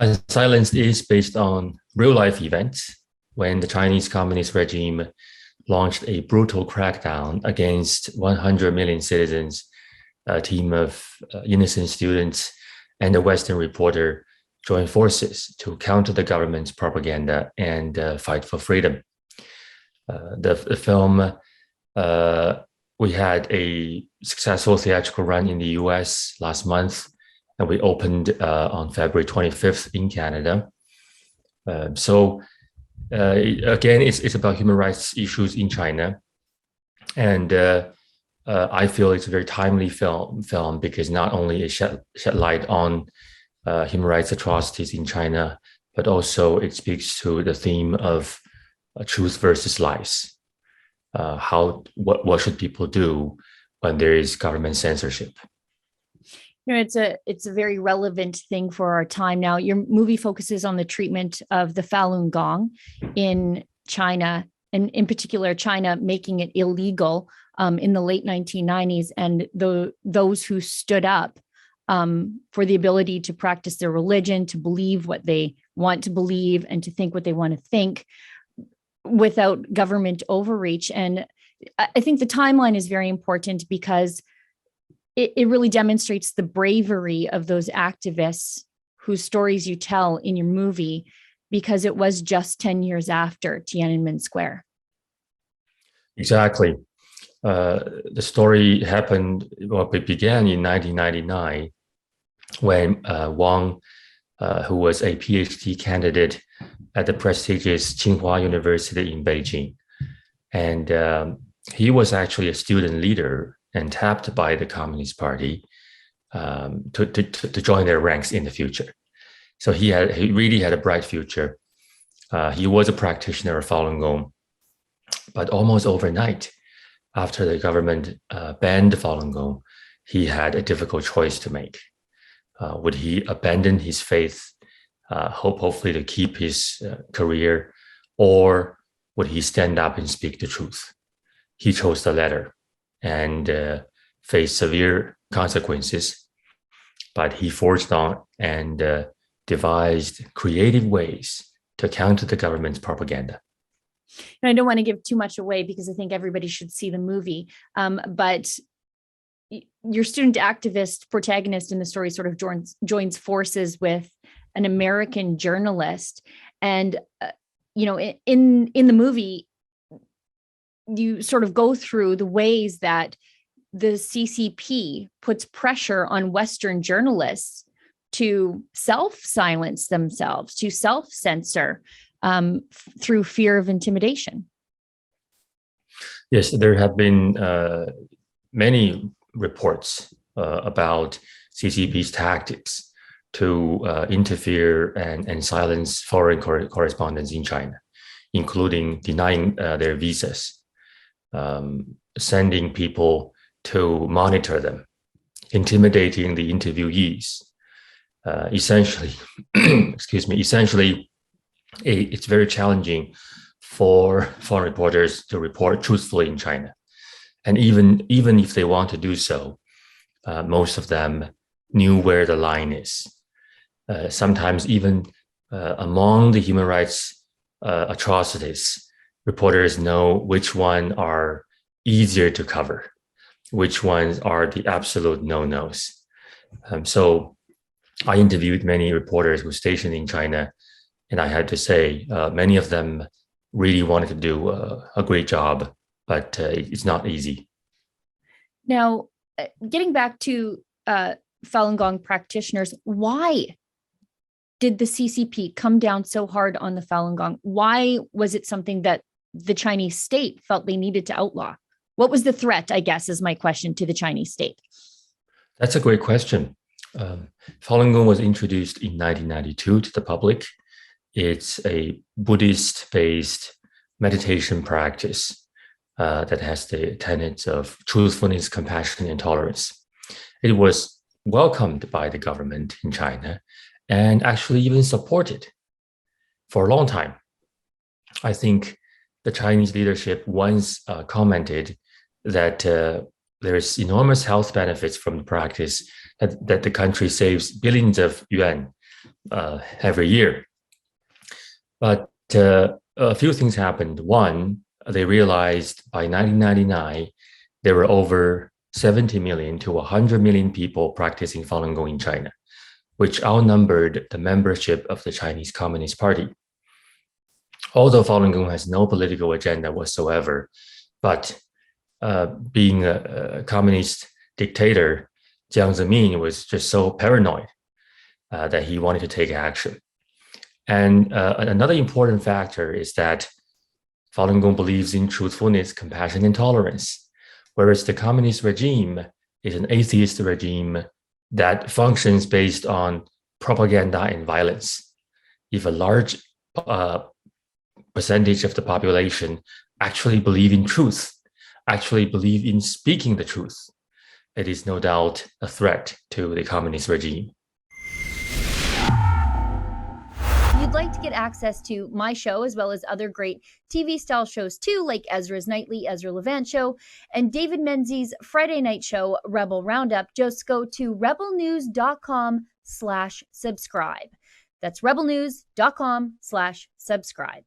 Unsilenced is based on real life events when the Chinese Communist regime launched a brutal crackdown against 100 million citizens, a team of innocent students, and a Western reporter joined forces to counter the government's propaganda and fight for freedom. The film, we had a successful theatrical run in the US last month, and we opened on February 25th in Canada. Again, it's about human rights issues in China. And I feel it's a very timely film because not only it shed light on human rights atrocities in China, but also it speaks to the theme of truth versus lies. What should people do when there is government censorship? It's a very relevant thing for our time now. Your movie focuses on the treatment of the Falun Gong in China, and in particular, China making it illegal in the late 1990s, and those who stood up for the ability to practice their religion, to believe what they want to believe, and to think what they want to think without government overreach. And I think the timeline is very important because it really demonstrates the bravery of those activists whose stories you tell in your movie, because it was just 10 years after Tiananmen Square. Exactly. The story it began in 1999 when Wang, who was a PhD candidate at the prestigious Tsinghua University in Beijing. And he was actually a student leader and tapped by the Communist Party to join their ranks in the future. So he really had a bright future. He was a practitioner of Falun Gong, but almost overnight, after the government banned Falun Gong, he had a difficult choice to make. Would he abandon his faith, hopefully to keep his career, or would he stand up and speak the truth? He chose the latter and faced severe consequences, but he forged on and devised creative ways to counter the government's propaganda. And I don't want to give too much away because I think everybody should see the movie, but your student activist protagonist in the story sort of joins forces with an American journalist. And, in the movie, you sort of go through the ways that the CCP puts pressure on Western journalists to self-silence themselves, to self-censor through fear of intimidation. Yes, there have been many reports about CCP's tactics to interfere and silence foreign correspondents in China, including denying their visas, sending people to monitor them, intimidating the interviewees. Essentially, it's very challenging for foreign reporters to report truthfully in China. And even if they want to do so, most of them knew where the line is. Sometimes even among the human rights atrocities, reporters know which ones are easier to cover, which ones are the absolute no-nos. So I interviewed many reporters who were stationed in China, and I had to say many of them really wanted to do a great job, but it's not easy. Now, getting back to Falun Gong practitioners, why did the CCP come down so hard on the Falun Gong? Why was it something that the Chinese state felt they needed to outlaw? What was the threat, I guess, is my question to the Chinese state? That's a great question. Falun Gong was introduced in 1992 to the public. It's a Buddhist-based meditation practice that has the tenets of truthfulness, compassion, and tolerance. It was welcomed by the government in China and actually even supported for a long time. I think the Chinese leadership once commented that there's enormous health benefits from the practice, that the country saves billions of yuan every year. But a few things happened. One, they realized by 1999, there were over 70 million to 100 million people practicing Falun Gong in China, which outnumbered the membership of the Chinese Communist Party. Although Falun Gong has no political agenda whatsoever, but being a communist dictator, Jiang Zemin was just so paranoid that he wanted to take action. And another important factor is that Falun Gong believes in truthfulness, compassion, and tolerance, whereas the communist regime is an atheist regime that functions based on propaganda and violence. If a large percentage of the population actually believe in truth, actually believe in speaking the truth, it is no doubt a threat to the communist regime. If you'd like to get access to my show, as well as other great TV-style shows too, like Ezra's Nightly, Ezra Levant Show, and David Menzies' Friday night show, Rebel Roundup, just go to rebelnews.com/subscribe. That's rebelnews.com/subscribe.